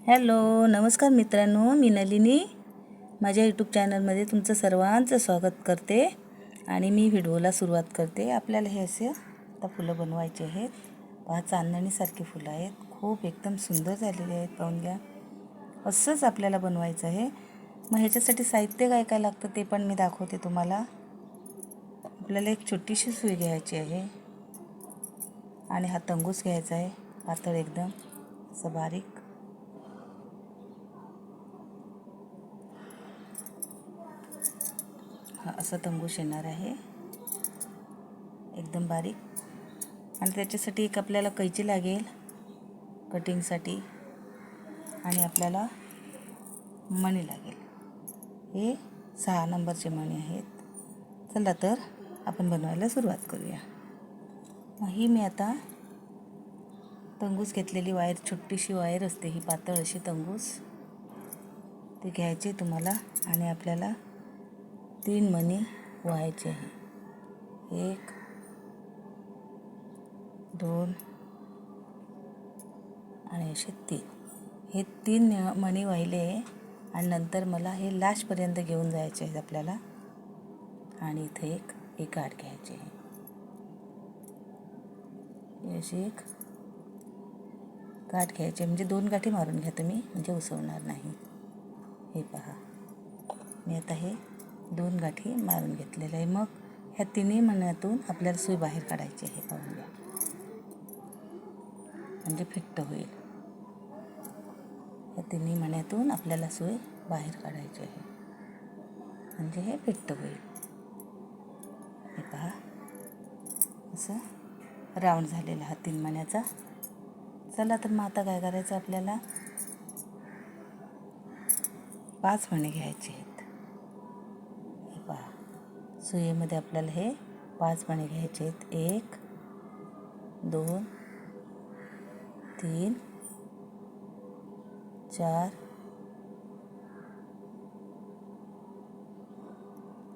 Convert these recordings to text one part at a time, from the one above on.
Hello, नमस्कार मित्रांनो, मी नलिनी माझ्या यूट्यूब चॅनलमध्ये तुमचं सर्वांचं स्वागत करते आणि मी व्हिडिओला सुरुवात करते. आपल्याला हे असे आता फुलं बनवायचे आहेत. पहा, चांदणीसारखी फुलं आहेत, खूप एकदम सुंदर झालेली आहेत. पाहून घ्या, असंच आपल्याला बनवायचं आहे. मग ह्याच्यासाठी साहित्य काय काय लागतं ते पण मी दाखवते तुम्हाला. आपल्याला एक छोटीशी सुई घ्यायची आहे आणि हा तंगूस घ्यायचा आहे, पातळ एकदम असं बारीक. हा असा तंगूस येणार आहे एकदम बारीक. आणि त्याच्यासाठी एक आपल्याला कैची लागेल कटिंगसाठी आणि आपल्याला मणी लागेल. हे 6 नंबरचे मणी आहेत. चला तर आपण बनवायला सुरुवात करूया. ही मी आता तंगूस घेतलेली वायर, छोटीशी वायर असते ही, पातळ अशी तंगूस, ती घ्यायची तुम्हाला आणि आपल्याला 3 मणी व्हायचे आहे. 1 2 आणि असे 3. हे 3 मणी वाहिले आणि नंतर मला हे लास्टपर्यंत घेऊन जायचे आहेत आपल्याला. आणि इथे एक गाठ घ्यायची आहे. अशी एक गाठ घ्यायची, म्हणजे 2 गाठी मारून घ्या तुम्ही, म्हणजे उसवणार नाही. हे पहा, मी आता हे 2 गाठी मारून घेतलेलं आहे. मग ह्या 3 मण्यातून आपल्याला सुई बाहेर काढायची आहे. पाहून घ्या, म्हणजे फिट्ट होईल. या 3 मण्यातून आपल्याला सुई बाहेर काढायची आहे, म्हणजे हे फिट्ट होईल. हे पहा, असं राऊंड झालेला हा 3 मण्याचा. चला तर मग आता काय करायचं, आपल्याला 5 मणी घ्यायचे आहेत. हे पहा, सुईमध्ये आपल्याला हे 5 मणी घ्यायचे आहेत. 1 2 3 4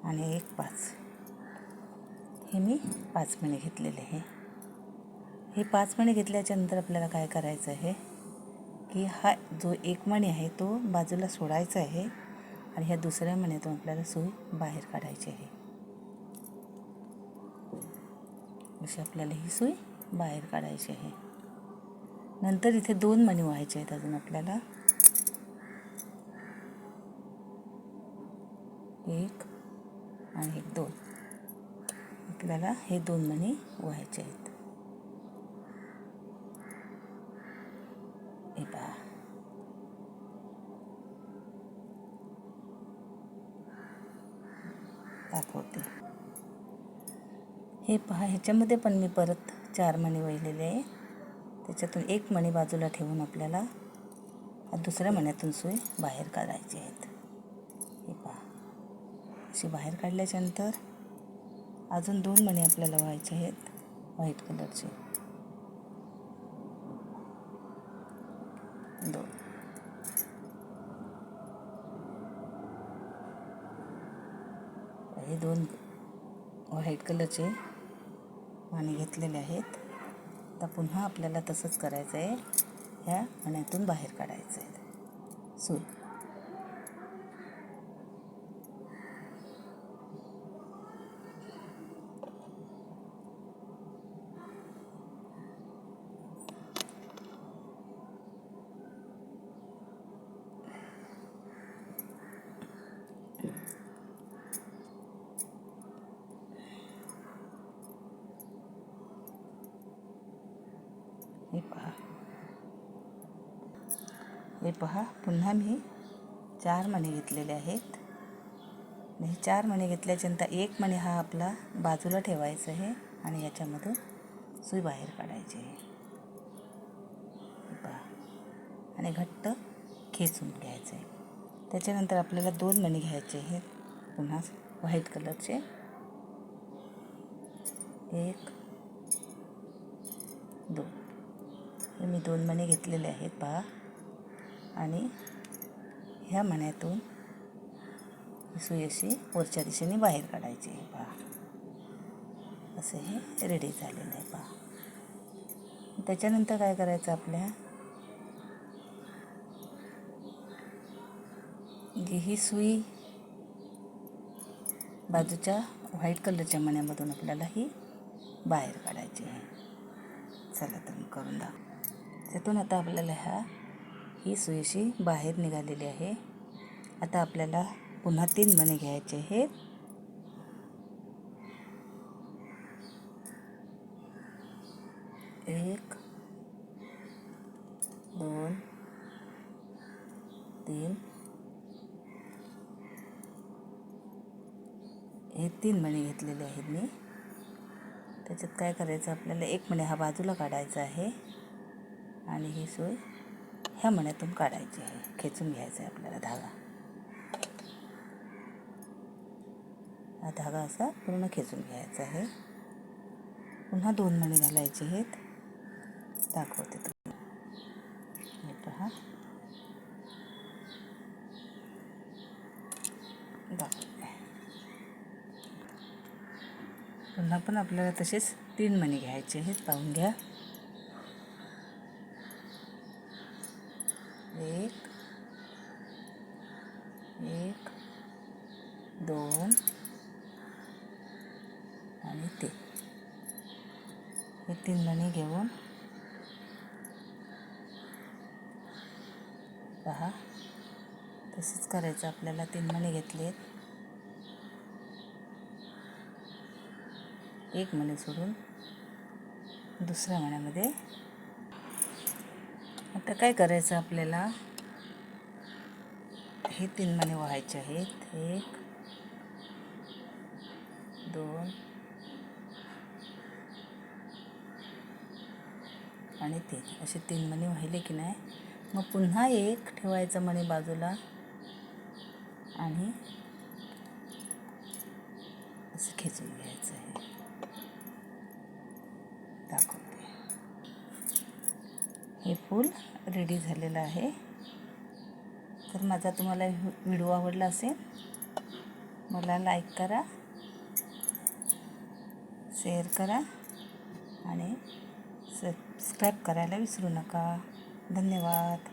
आणि 1 5. हे मी 5 मणी घेतलेले आहे. हे 5 मणी घेतल्याच्या नंतर आपल्याला काय करायचं आहे की हा जो 1 मणी आहे तो बाजूला सोडायचा आहे आणि ह्या दुसऱ्या मण्यातून आपल्याला सुई बाहेर काढायची आहे. अशी आपल्याला ही सुई बाहेर काढायची आहे. नंतर इथे 2 मणी व्हायचे आहेत अजून आपल्याला. 1 आणि 1 2. आपल्याला हे 2 मणी व्हायचे आहेत. हे पहा, दाखवते. हे पहा, ह्याच्यामध्ये पण मी परत 4 मणी वाहिलेले आहे. त्याच्यातून 1 मणी बाजूला ठेवून आपल्याला दुसऱ्या मण्यातून सुई बाहेर काढायची आहेत. हे पहा, अशी बाहेर काढल्याच्यानंतर अजून 2 मणी आपल्याला व्हायचे आहेत व्हाईट कलरचे. 2. हे 2 व्हाईट कलरचे मणी घेतलेले आहेत. तर पुन्हा आपल्याला तसंच करायचं आहे. ह्या मण्यातून बाहेर काढायचं आहे सुई. हे पहा, पुन्हा मी 4 मणी घेतलेले आहेत. आणि 4 मणी घेतल्याच्यानंतर 1 मणी हा आपला बाजूला ठेवायचा आहे आणि याच्यामधून सुई बाहेर काढायची आहे. हे पहा, आणि घट्ट खेचून घ्यायचं आहे. त्याच्यानंतर आपल्याला 2 मणी घ्यायचे आहेत पुन्हा व्हाईट कलरचे. 1 2. हे मी 2 मणी घेतलेले आहेत पहा. आणि ह्या मण्यातून सुई अशी वरच्या दिशेने बाहेर काढायची आहे. पहा, असं हे रेडी झालेलं आहे. पहा, त्याच्यानंतर काय करायचं, आपल्या ही सुई बाजूच्या व्हाईट कलरच्या मण्यामधून आपल्याला ही बाहेर काढायची आहे. चला तर मी करून त्यातून आता आपल्याला ही सुई अशी बाहेर निघालेली आहे. आता आपल्याला पुन्हा 3 मणी घ्यायचे आहेत. 1 2 3 हे 3 मणी घेतलेले आहेत मी. त्याच्यात काय करायचं आपल्याला, एक मणी हा बाजूला काढायचा आहे आणि ही सुई ह्या मण्यातून काढायची आहे. खेचून घ्यायचा आहे आपल्याला धागा. हा धागा असा पूर्ण खेचून घ्यायचा आहे. पुन्हा 2 मणी घालायचे आहेत. दाखवते तुम्ही, हे पहा दाखवते. पुन्हा पण आपल्याला तसेच 3 मणी घ्यायचे आहेत. पाहून घ्या. 1 1 2 आणि 3 हे 3 मणी घेऊन पहा तसंच करायचं आपल्याला. 3 मणी घेतलेत, एक मणी सोडून दुसऱ्या मण्यामध्ये. आता काय करायचं आपल्याला, हे 3 मणी व्हायचे आहेत. 1 2 आणि 3 असे 3 मणी वाहिले की नाही. मग पुन्हा एक ठेवायचा मणी बाजूला आणि असं खेचून घ्यायचं आहे. दाखवते. हे फूल रेडी झालेलं आहे. तर माझा तुम्हाला व्हिडिओ आवडला असेल, मला लाईक करा, शेअर करा आणि सबस्क्राईब करायला विसरू नका. धन्यवाद.